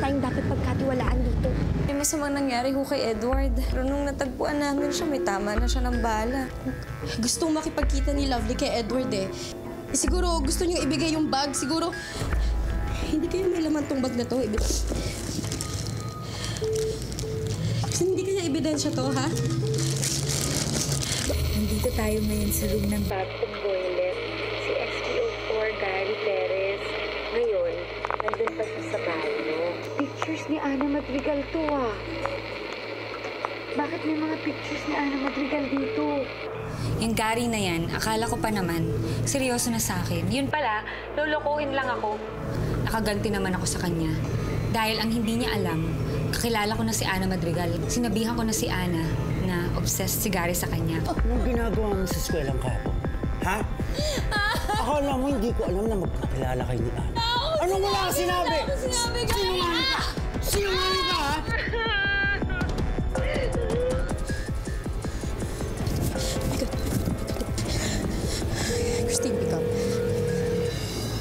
tayong dapat pagkatiwalaan dito. May masamang nangyari ho kay Edward. Pero nung natagpuan namin siya, may tama na siya ng bala. Gustong makipagkita ni Lovely kay Edward eh. Siguro gusto niyong ibigay yung bag. Siguro hindi kayo may laman tong bag na to. Hindi kaya ebidensya to, ha? Nandito tayo ngayon sa room ng Bagong boylet, si SPO4 Gary Perez. Ngayon, nandun pa siya sa banyo. Pictures ni Ana Madrigal to ah. Bakit may mga pictures ni Ana Madrigal dito? Yung Gary na yan, akala ko pa naman, seryoso na sa akin. Yun pala, lolokohin lang ako. Nakaganti naman ako sa kanya. Dahil ang hindi niya alam, kakilala ko na si Ana Madrigal. Sinabihan ko na si Ana na obsessed si Gary sa kanya. Anong ginagawa mo sa eskweleng kahapon? Ha? Akala mo hindi ko alam na magkakilala kayo ni Ana. Anong wala ka sinabi? Sinungaling ka! Sinungaling ka, ha? Christine, pick up.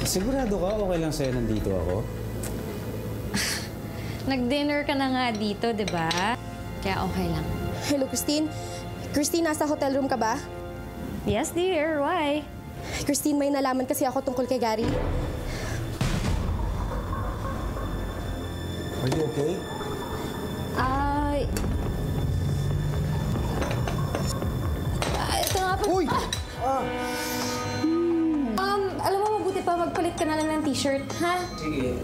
Sigurado ka okay lang sa'yo nandito ako? Nag-dinner ka na nga dito, di ba? Kaya okay lang. Hello, Christine. Christine, nasa hotel room ka ba? Yes, dear. Why? Christine, may nalaman kasi ako tungkol kay Gary. Are you okay? Ito nga pa. Uy! Alam mo, mabuti pa magpalit ka na lang ng t-shirt, ha? Sige.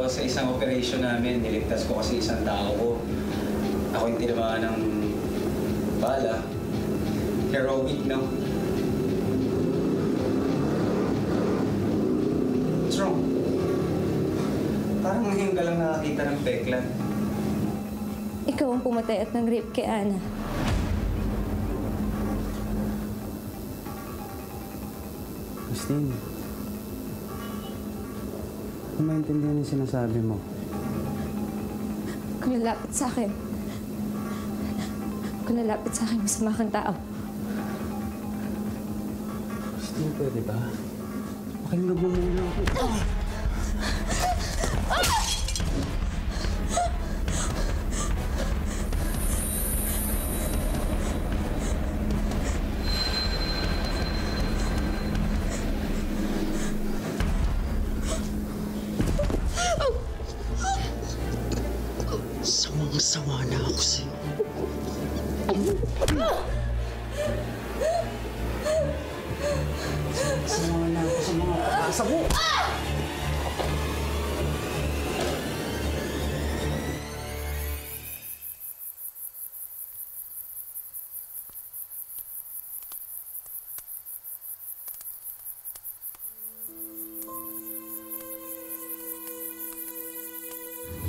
Sa isang operation namin, niligtas ko kasi isang tao ko. Ako yung tinamaan ng bala. Heroic, no? What's wrong? Parang ngayon ka lang nakakita ng peklat. Ikaw ang pumatay at nag-rape kay Ana. Christine, kung maintindihan yung sinasabi mo. Kung lalapit sa akin. Kung lalapit sa akin, masama kang tao. Christine, pwede ba? Pakinggan mo muna ako. Sawang-sawa na ako sa'yo. Sawa na ako sa mga pag-asa mo.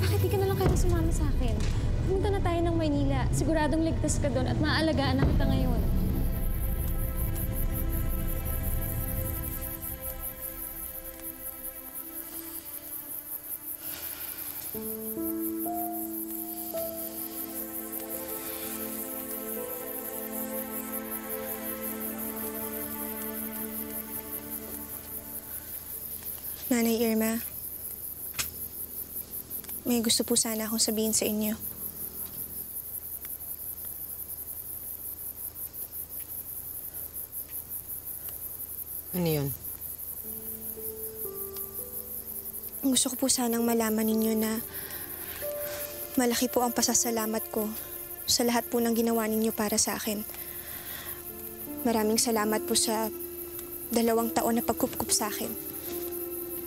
Bakit di ka na lang kaya sumama sa akin? Pumunta na tayo ng Maynila. Siguradong ligtas ka doon at maaalagaan na kita ngayon. Nanay Irma, may gusto po sana akong sabihin sa inyo. Ano yun? Gusto ko po sanang malaman ninyo na malaki po ang pasasalamat ko sa lahat po ng ginawa ninyo para sa akin. Maraming salamat po sa 2 taon na pagkupkup sa akin.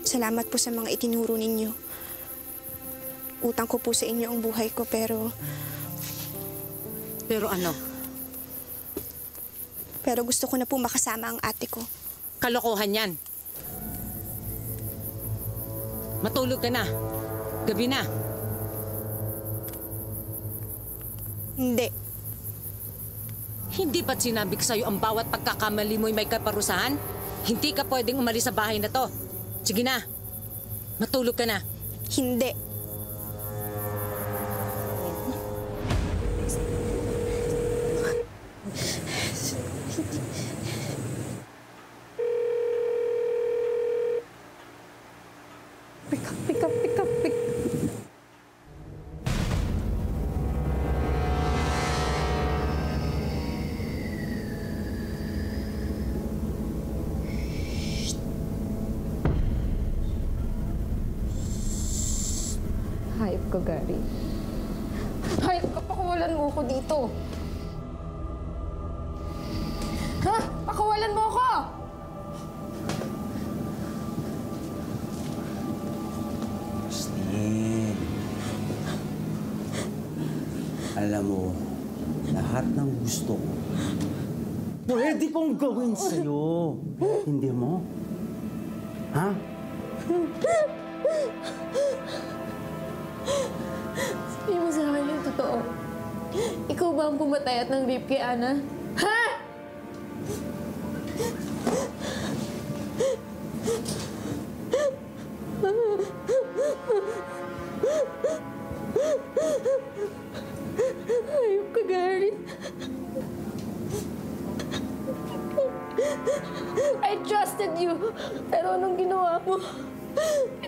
Salamat po sa mga itinuro ninyo. Utang ko po sa inyo ang buhay ko, pero Pero Pero gusto ko na po makasama ang ate ko. kalokohan yan. Matulog ka na. Gabi na. Hindi. Hindi ba't sinabi ko sa'yo ang bawat pagkakamali mo'y may kaparusahan? Hindi ka pwedeng umalis sa bahay na to. Sige na. Matulog ka na. Hindi. Pick up. Hayop ka, Gary. Hayop ka, pakawalan mo ako dito. Ha? Pakawalan mo ako! Christine. Alam mo, lahat ng gusto ko, pwede kong gawin sa'yo. Hindi mo? Ha? Sabihin mo sa akin yung totoo. Ikaw ba ang pumatay at nang rape kay Ana? Ha? Ayop ka, Gary. I trusted you. Pero anong ginawa mo?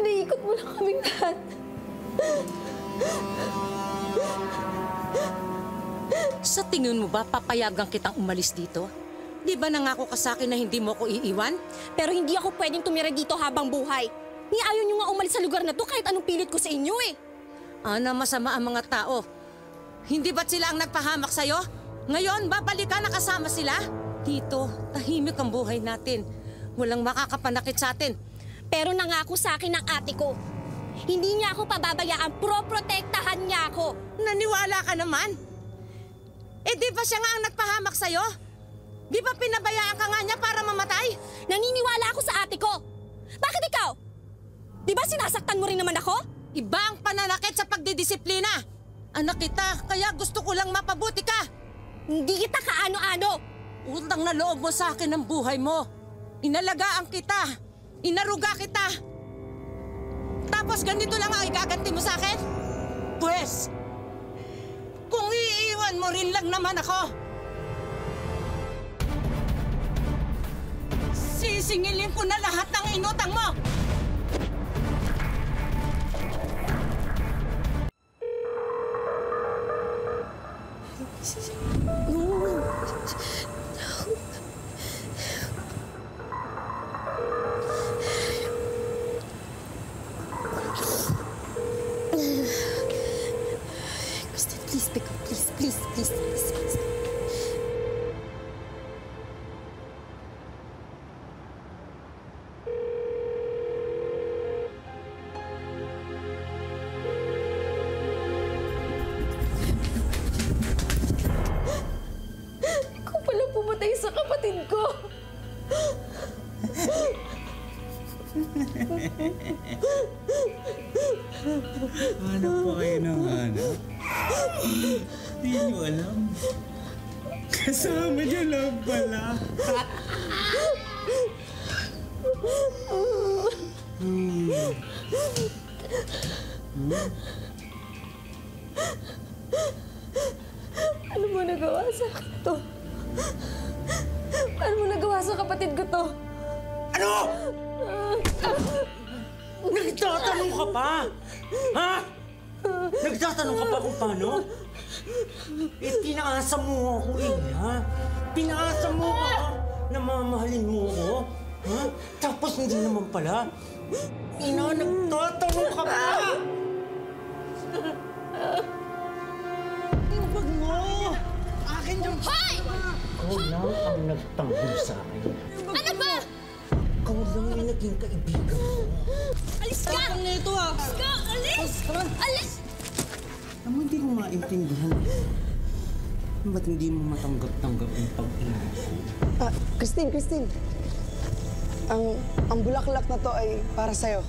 Iniikot mo lang kaming lahat. Sa tingin mo ba papayagan kitang umalis dito? Di ba nangako ka sa akin na hindi mo ko iiwan? Pero hindi ako pwedeng tumira dito habang buhay. Ni ayaw nyo nga umalis sa lugar na to kahit anong pilit ko sa inyo eh. Ana, masama ang mga tao. Hindi ba't sila ang nagpahamak sa'yo? Ngayon, babalikan na kasama sila? Dito, tahimik ang buhay natin. Walang makakapanakit sa atin. Pero nangako sa akin ng ate ko. Hindi niya ako pababayaan, proprotektahan niya ako. Naniwala ka naman? Eh di ba siya nga ang nagpahamak sa'yo? Di ba pinabayaan ka nga niya para mamatay? Naniniwala ako sa ate ko. Bakit ikaw? Di ba sinasaktan mo rin naman ako? Iba ang pananakit sa pagdidisiplina. Anak kita, kaya gusto ko lang mapabuti ka. Hindi kita kaano-ano. Utang na loob mo sa akin ang buhay mo. Inalagaan kita. Inaruga kita. Tapos ganito lang ang igaganti mo sa akin? Pwes, kung iiwan mo rin lang naman ako, sisingilin ko na lahat ng inutang mo! Please pick up, please. Ikaw pala pumatay sa kapatid ko. Hanap pa kayo ng hanap? Hindi nyo alam. Kasama nyo lang pala. Ano mo nagawa sa akin to? Ano mo nagawa sa kapatid ko to? Ano? ka pa? Ha? Nagtatanong ka pa kung paano? Pinaasa mo ako ha? Pinaasa mo ako na mamahalin mo ako? Ha? Tapos hindi naman pala. Nagtatanong ka pa! Wag mo! Akin yung... Hoy! Ikaw lang ang nagtanggol sa akin. Ano ba? Ikaw lang yung naging kaibigan ko. Alis ka! Ang nito ah! Alis ka! Alis! Alis! Alam mo, hindi ko maintindihan. Ba't hindi mo matanggap-tanggap yung pag-ibig ko? Christine. Ang bulaklak na to ay para sa'yo.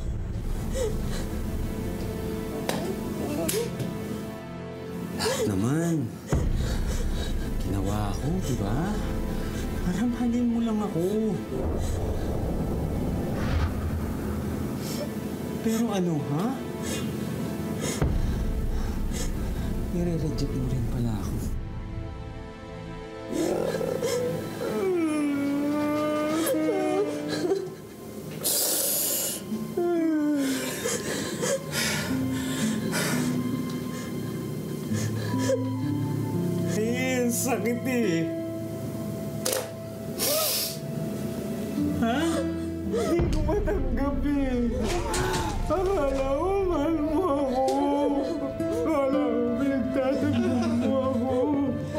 Lahat naman. Ginawa ko, di ba? Para mahalin mo lang ako. Pero ano, ha? Nire-reject mo rin pala ako. Sakit eh. Ha? Hindi ko matanggap eh. Akala ko mahal mo ako. Akala ko pinagtatanggap mo ako.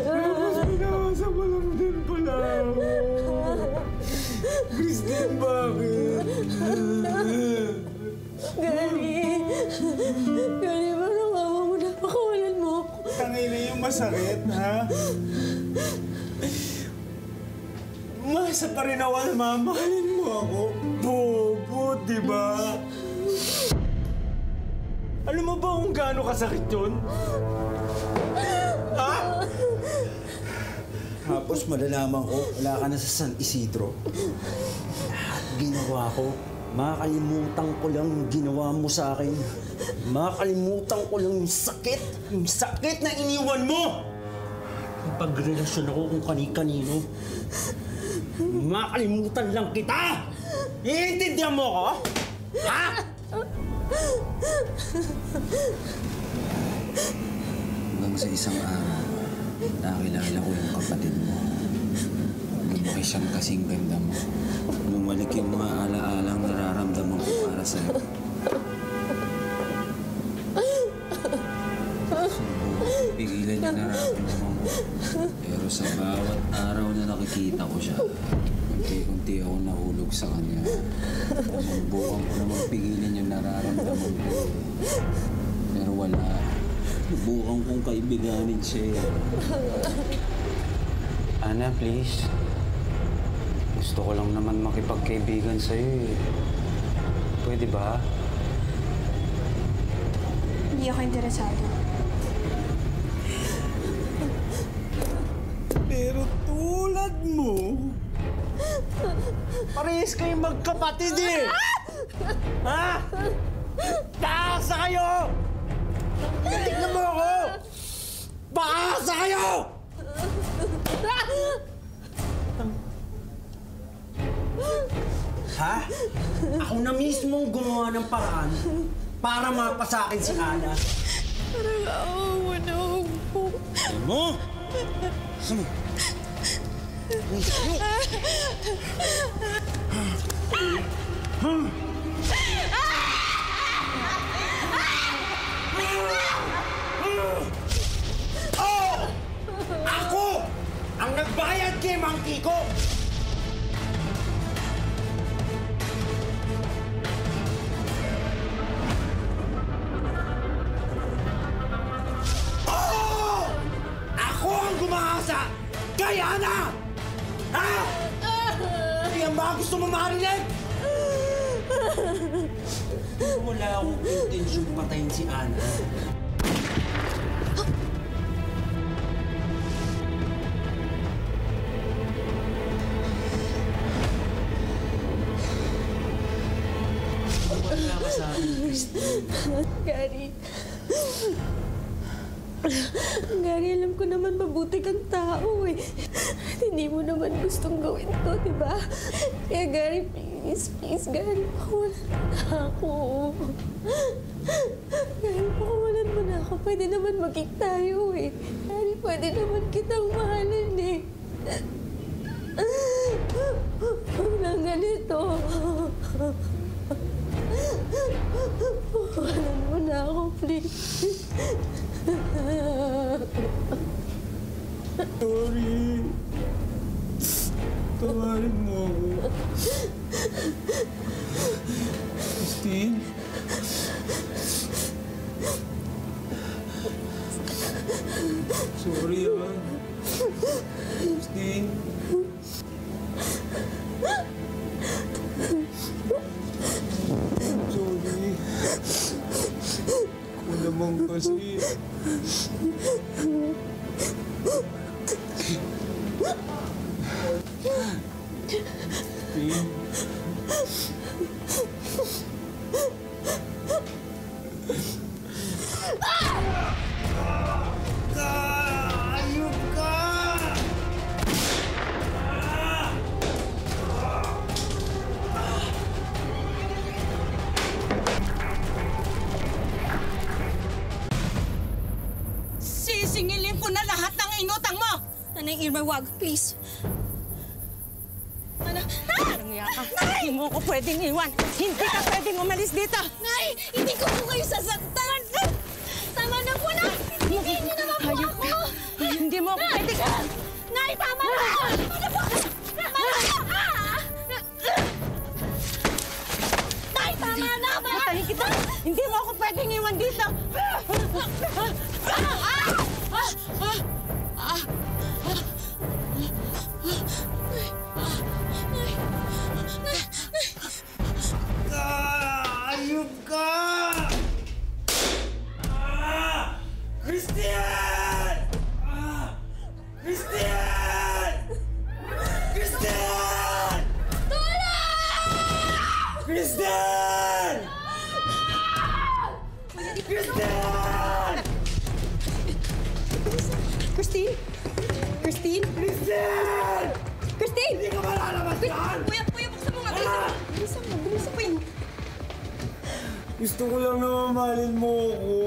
Tapos pinakasa mo lang din pala ako. Christine, bakit? Gary, parang awa mo na. Pakawalan mo ako. Tangay na yung masakit, ha? Masa pa rin ako na mamahalin mo ako. Bobo, di ba? Alam mo ba kung gaano kasakit yun? Ha? Tapos malalaman ko, wala ka na sa San Isidro. Lahat ginawa ko. Makakalimutan ko lang yung ginawa mo sa akin. Makakalimutan ko lang yung sakit. Yung sakit na iniwan mo! Pagrelasyon ako kung kani-kanino. Makalimutan lang kita! Iintindihan mo ako? Ha? Hanggang sa isang araw, nakilala ko yung kapatid mo. Lumaki siyang kasing ganda mo. Bumalik yung mga ala-alang nararamdaman ko para sa'yo. Subukan pigilan yung nararamdaman ko. Pero sa bawat araw na nakikita ko siya, unti-unti ako nahulog sa kanya. Subukan ko na magpigilan yung nararamdaman ko. Pero wala. Subukan kong kaibiganin siya. Ana, please. Gusto ko lang naman makipagkaibigan sa'yo eh. Pwede ba? Hindi ako interesado. Pero tulad mo, parehas kayong magkapatid eh! Ha? Paasa kayo! Tignan mo ako! Paasa kayo! Ha? Ako na mismo ang gumawa ng paraan para mapasakin si Ana. Parang awa na ako. Ano mo? Ano? Oh! Ako ang nagbayad kay Mang Kiko! Gumahasa kay Ana! Ha? Yan ba gusto mo marinig? Wala akong intensyon patayin si Ana. Wala ka sa akin, Christine. Gary. Gary, alam ko naman mabuti kang tao eh. At hindi mo naman gustong gawin to, di ba? Kaya Gary, please. Please, Gary, pakawalan mo na ako. Gary, pakawalan mo na ako. Pwede naman maging tayo eh. Gary, pwede naman kitang mahalin eh. Walang ganito. Pakawalan mo na ako, please. Sorry. Tawarin mo ako. Christine? Sorry, ah. Christine? Sorry. Ako naman kasi. Christine? Ayun ka! Sisingilin ko na lahat ng inutang mo! Nanay Irma, wag, please. Hindi mo ko pwedeng iwan. Hindi ka pwedeng umalis dito. Nay, hindi ko po kayo sasaktan. Tama na po na. Hindi niyo naman po ako. Hindi mo ko pwedeng... Nay, tama na. Ano po? Tama na. Nay, tama na. Patayin kita. Hindi mo ako pwedeng iwan dito. Ayun ka! Christian! Christian! Christian! Tulong! Christian! Christian! Christine? Christine? Christian! Christine! Hindi ka malalabas yan! Kuya, buksan mo nga. Bilisan mo. Gusto ko lang na mamahalin mo ako.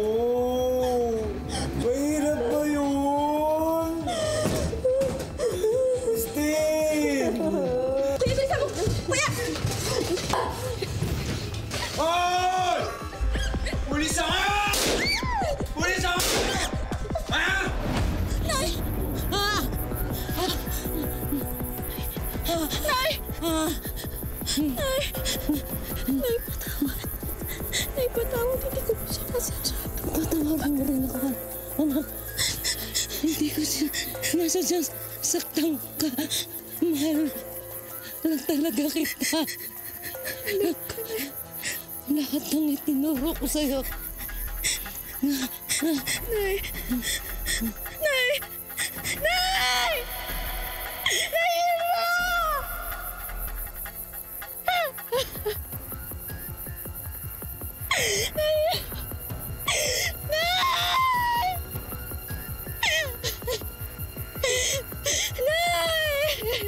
Mahirap ba yun? Christine! Kuya, bilisan mo! Kuya! Hoy! Pulis ako! Pulis ako! Ha? Nay! Nay, patawad. Hindi ko po siya nasasabi. Patawagan mo rin ako, anak. Hindi ko siya nasasabi. Saktan ka. Mahal lang talaga kita. Lahat ng itinuro ko sa'yo. Nay! Nay! Nay! Nay mo!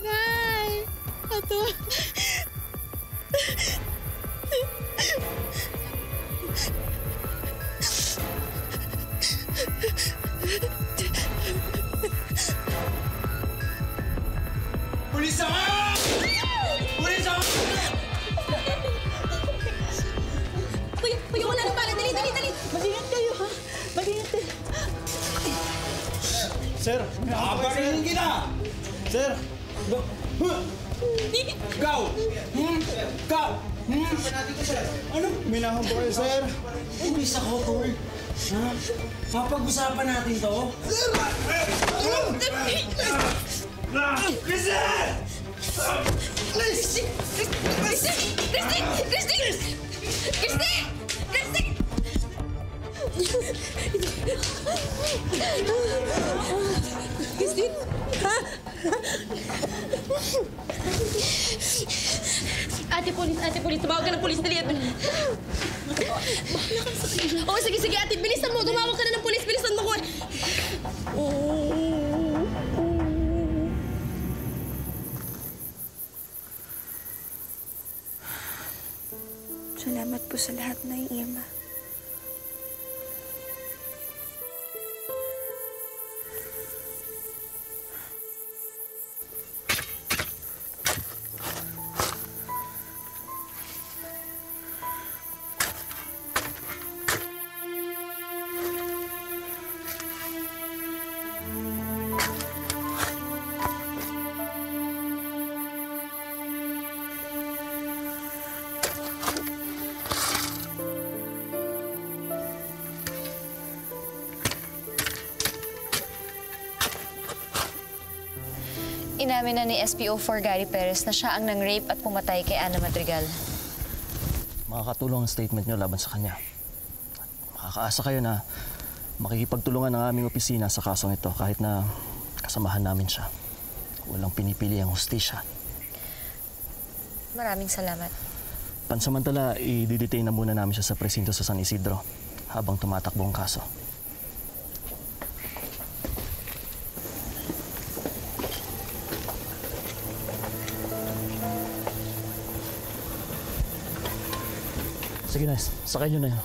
Nay! Ato! Pulis ako! Pulis ako! Kuya, wala na pala. Dali! Mag-ingat kayo, ha? Mag-ingat kayo. Sir! Nakabarilin kita! Sir! Ikaw! Ikaw! Ano? Minahon po kayo, sir? Pulis ako, tol. Ha? Papag-usapan natin to? Christine! Christine? Ha? Ate polis, tumawag ka ng polis. Dali. Oh, sige, ate. Bilisan mo. Tumawag ka na ng polis. Bilisan mo ko. Salamat po sa lahat, Nay Irma. Inamin na ni SPO4 Gary Perez na siya ang nang-rape at pumatay kay Ana Madrigal. Makakatulong ang statement niyo laban sa kanya. Makakaasa kayo na makikipagtulungan ang aming opisina sa kasong ito kahit na kasamahan namin siya. Walang pinipili ang hustisya. Maraming salamat. Pansamantala, i-detain na muna namin siya sa presinto sa San Isidro habang tumatakbo ang kaso. Sige na, sakay nyo na yun.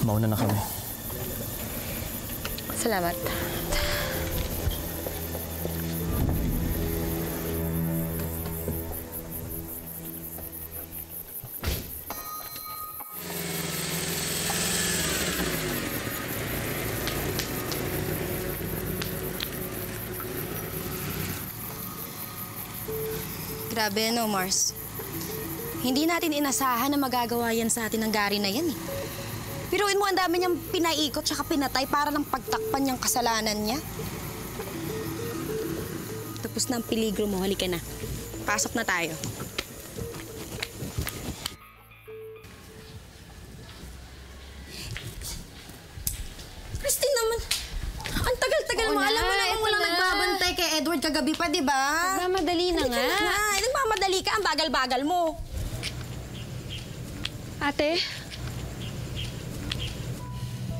Mauna na kami. Salamat. Grabe no, Mars. Hindi natin inasahan na magagawa yan sa atin ng Gary na yan eh. Piruin mo, ang dami niyang pinaikot tsaka pinatay para lang pagtakpan yung kasalanan niya. Tapos na ang peligro mo, halika na. Pasok na tayo. Christine naman, ang tagal-tagal mo. Alam mo naman walang nagbabantay kay Edward kagabi pa, di ba? Nagmamadali na nga. Nagmamadali ka, ang bagal-bagal mo. Ate?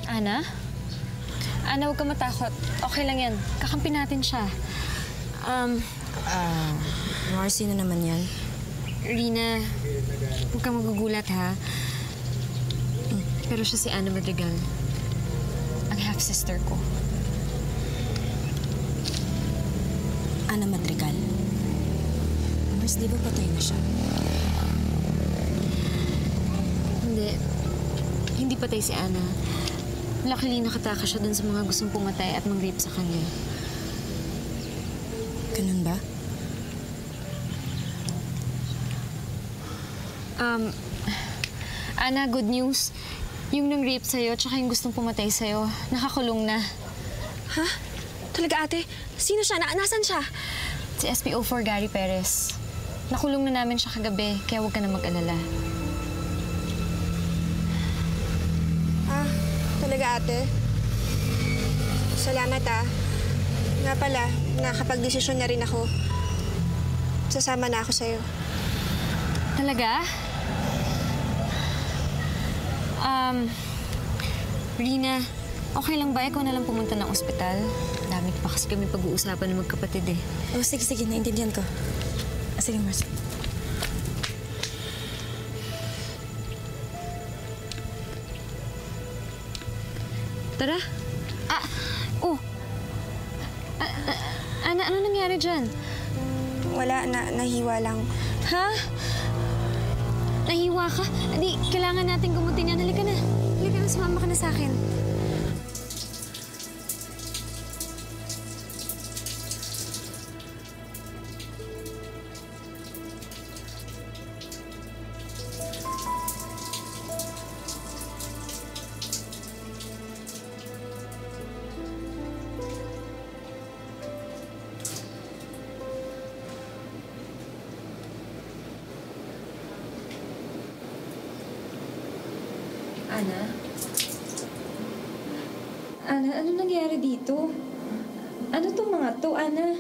Ana? Ana, huwag ka matakot. Okay lang yan. Kakampi natin siya. Mars, sino naman yan? Rina, huwag kang magugulat, ha? Pero siya si Ana Madrigal. Ang half-sister ko. Ana Madrigal? Mars, di ba patay na siya? Hindi. Hindi patay si Ana. Luckily, nakataka siya dun sa mga gustong pumatay at mag-rape sa kanya. Ganun ba? Ana, good news. Yung nang-rape sa'yo tsaka yung gustong pumatay sa'yo, nakakulong na. Ha? Talaga, ate? Sino siya? Nasaan siya? Si SPO4 Gary Perez. Nakulong na namin siya kagabi, kaya huwag ka na mag-alala. Talaga, ate? Salamat, ah. Nga pala, nakapag-desisyon na rin ako. Sasama na ako sa'yo. Talaga? Rina, okay lang ba ikaw na lang pumunta ng ospital? Dami pa kasi kami pag-uusapan ng magkapatid eh. Oh, sige, naintindihan ko. Sige, Mars. Tara. Ana, ano nangyari dyan? Wala, nahiwa lang. Ha? Nahiwa ka? Di, kailangan natin gumutin yan. Halika na. Halika na, sumama ka na sa akin. Ana? Ana, ano nangyari dito? Ano tong mga to, Ana?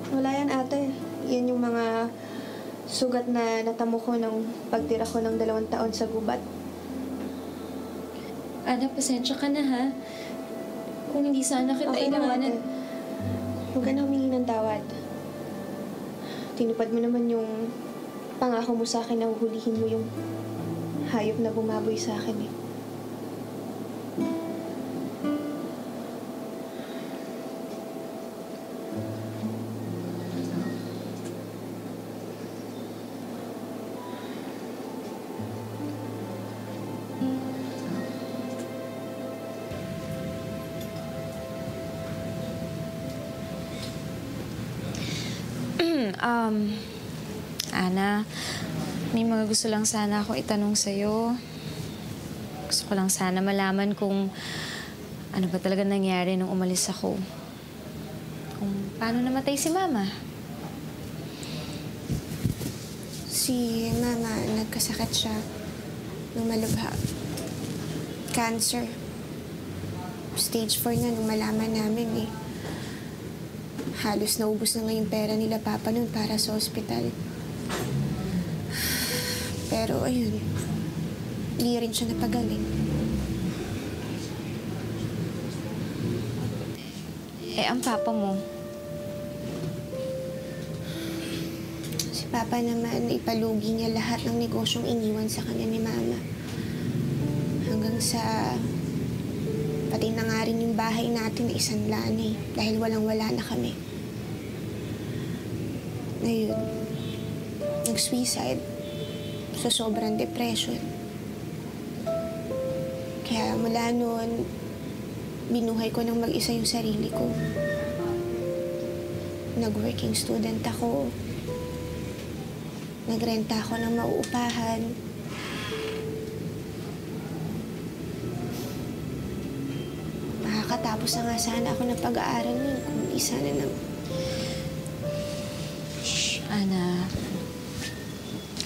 Wala yan, ate. Yan yung mga sugat na natamo ko nung pagtira ko ng 2 taon sa gubat. Ana, pasensya ka na ha. Kung hindi sana kita inawanan. Huwag ka na humingi ng tawad. Tinupad mo naman yung pangako mo sa akin na uhulihin mo yung hayop na bumaboy sa akin eh. Ana, may mga gusto lang sana ako itanong sa'yo. Gusto ko lang sana malaman kung ano ba talaga nangyari nung umalis ako. Kung paano namatay si Mama. Si Mama, nagkasakit siya nung malubha. Cancer. Stage 4 na nung malaman namin eh. Halos naubos na nga yung pera nila Papa nun para sa ospital. Pero ayun, hindi rin siya napagaling. Eh, ang Papa mo? Si Papa naman, ipalugi niya lahat ng negosyong iniwan sa kanya ni Mama. Hanggang sa pati na nga rin yung bahay natin na isanlaan eh, dahil walang-wala na kami. Ngayon, nag-suicide sa sobrang depression. Kaya mula noon, binuhay ko ng mag-isa yung sarili ko. Nag-working student ako. Nagrenta ako ng mauupahan. Makakatapos na nga sana ako ng pag-aaral nun kung isa na lang. Shh, Ana.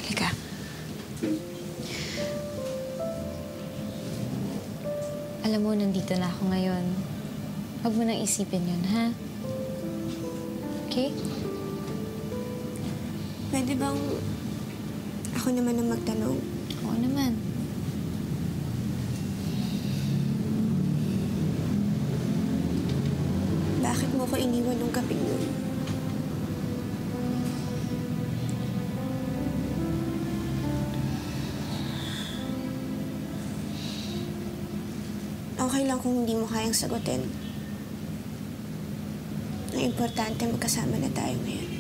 Halika. Alam mo, nandito na ako ngayon. Huwag mo nang isipin yun, ha? Okay? Pwede bang ako naman ang magtanong? Oo naman. Bakit mo ko iniwan nung gabing yun? Okay lang kung hindi mo kayang sagutin. Ang importante, magkasama na tayo ngayon.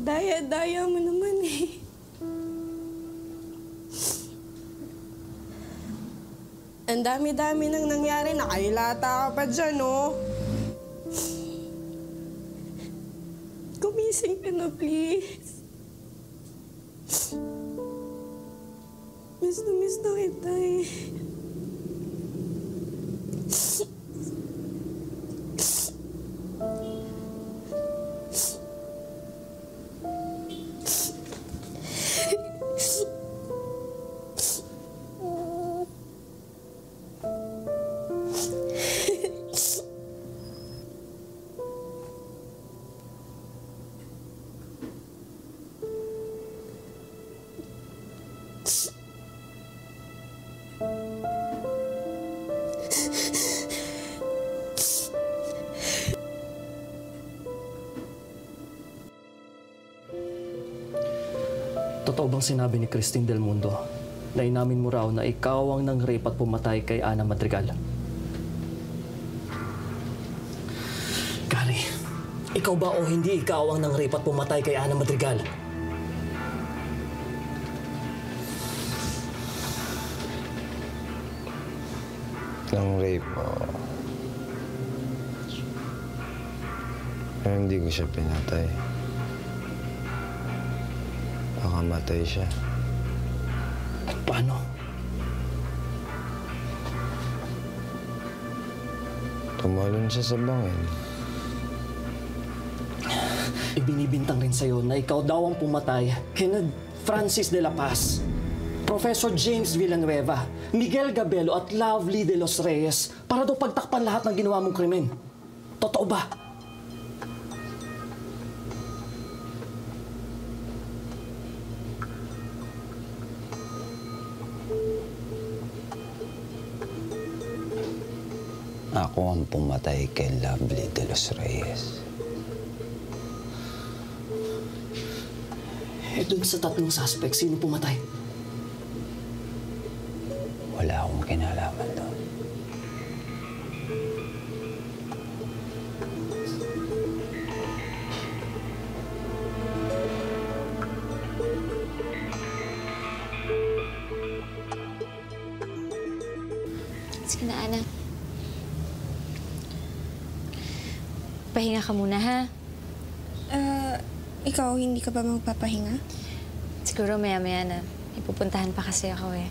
Daya-daya mo naman eh. Ang dami-dami nang nangyari. Nakailata ka pa dyan, oh. Gumising ka na, please. Miss na kita eh. Totoo bang sinabi ni Christine Del Mundo na inamin mo raw na ikaw ang nang-rape at pumatay kay Ana Madrigal? Gary, ikaw ba o hindi ikaw ang nang-rape at pumatay kay Ana Madrigal? Nang-rape mo. Pero hindi ko siya pinatay. Matay siya. Paano? Tumalon siya sa bangin. Ibinibintang rin sa'yo na ikaw daw ang pumatay kina Francis de la Paz, Professor James Villanueva, Miguel Gabelo at Lovely de los Reyes para daw pagtakpan lahat ng ginawa mong krimen. Totoo ba? Ako ang pumatay kay Lovely de los Reyes. Eh, dun sa 3 suspect, sino pumatay? Wala akong kinalaman doon. Sige na, Ana. Pahinga ka muna, ha? Ikaw, hindi ka ba magpapahinga? Siguro maya-maya na. Ipupuntahan pa kasi ako eh.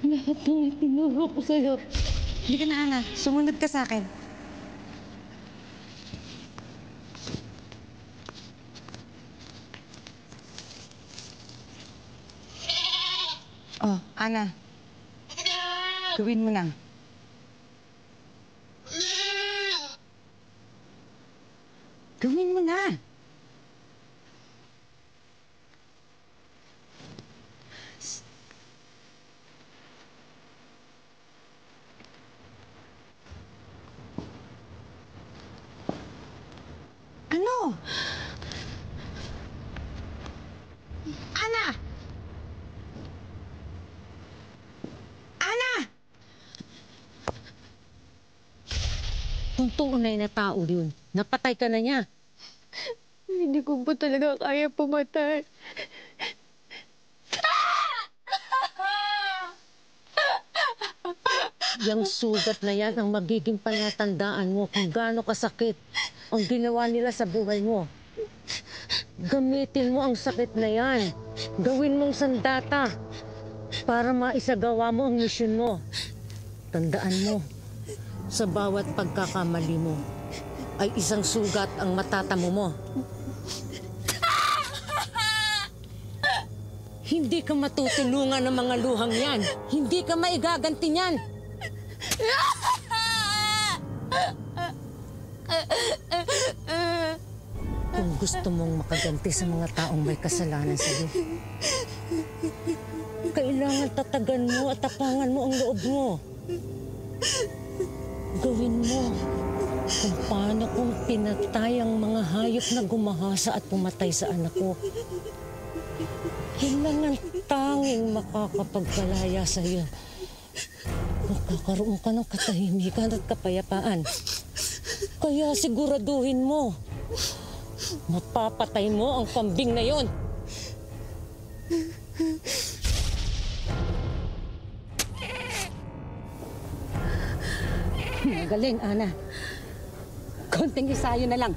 Lahat ng itinuro ko sa'yo. Hindi ka na, Ana. Sumunod ka sa akin. Oh, Ana. Gawin mo na. Gawin mo na. Ano? Ana! Ana! Kung tunay na tao yun, napatay ka na niya. Hindi ko po talaga kaya pumatay. Yang sugat na yan ang magiging palatandaan mo kung gaano kasakit ang ginawa nila sa buhay mo. Gamitin mo ang sakit na yan. Gawin mong sandata para maisagawa mo ang misyon mo. Tandaan mo, sa bawat pagkakamali mo ay isang sugat ang matatamo mo. Hindi ka matutulungan ng mga luhang yan. Hindi ka maigaganti niyan. Kung gusto mong makaganti sa mga taong may kasalanan sa iyo, kailangan tatagan mo at tapangan mo ang loob mo. Gawin mo kung paano kung pinatay ang mga hayop na gumahasa at pumatay sa anak ko. Kailangan tanging makakapagkalaya sa iyo. Magkakaroon ka ng katahimikan at kapayapaan. Kaya siguraduhin mo, mapapatay mo ang kambing na yon. Magaling, Ana. Konting ensayo na lang.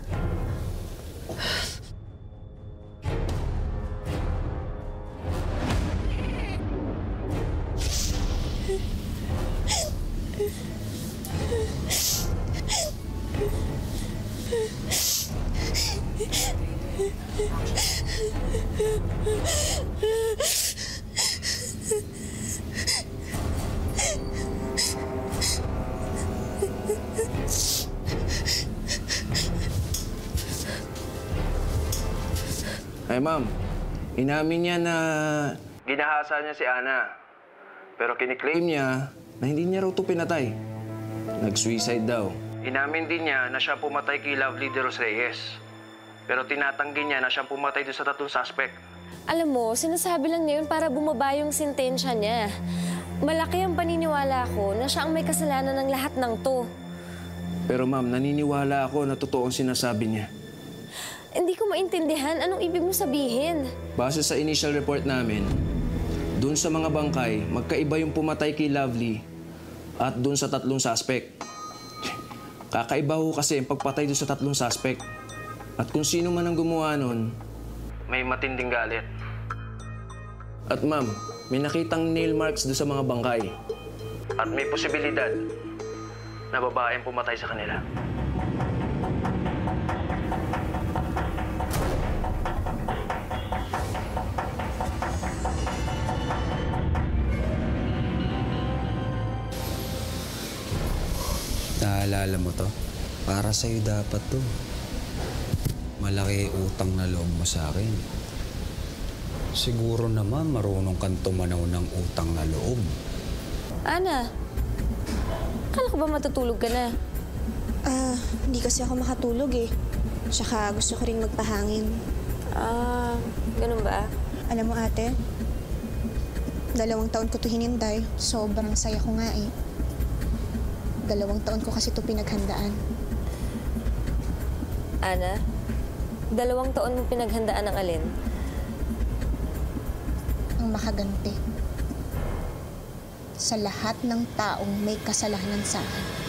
Ay, ma'am. Inamin niya na ginahasa niya si Ana. Pero kiniklaim niya na hindi niya raw ito pinatay. Nag-suicide daw. Inamin din niya na siya pumatay kay Lovely de los Reyes. Pero tinatanggi niya na siya pumatay doon sa 3 suspect. Alam mo, sinasabi lang niya yun para bumaba yung sentensya niya. Malaki ang paniniwala ko na siya ang may kasalanan ng lahat ng to. Pero ma'am, naniniwala ako na totoo ang sinasabi niya. Hindi ko maintindihan anong ibig mo sabihin. Base sa initial report namin, doon sa mga bangkay, magkaiba yung pumatay kay Lovely at doon sa 3 suspect. Kakaiba ho kasi ang pagpatay doon sa 3 suspect. At kung sino man ang gumawa nun, may matinding galit. At ma'am, may nakitang nail marks doon sa mga bangkay. At may posibilidad na babaeng pumatay sa kanila. Naalala mo to? Para sa'yo dapat to. Malaki utang na loob mo sa akin. Siguro naman marunong kang tumanaw ng utang na loob. Ana, akala ko ba matutulog ka na? Hindi kasi ako makatulog eh. Tsaka gusto ko rin magpahangin. Ganun ba? Alam mo ate, 2 taon ko to hinintay. Sobrang saya ko nga eh. 2 taon ko kasi to pinaghandaan. Ana, 2 taon mo pinaghandaan ng alin? Ang makaganti sa lahat ng taong may kasalanan sa akin.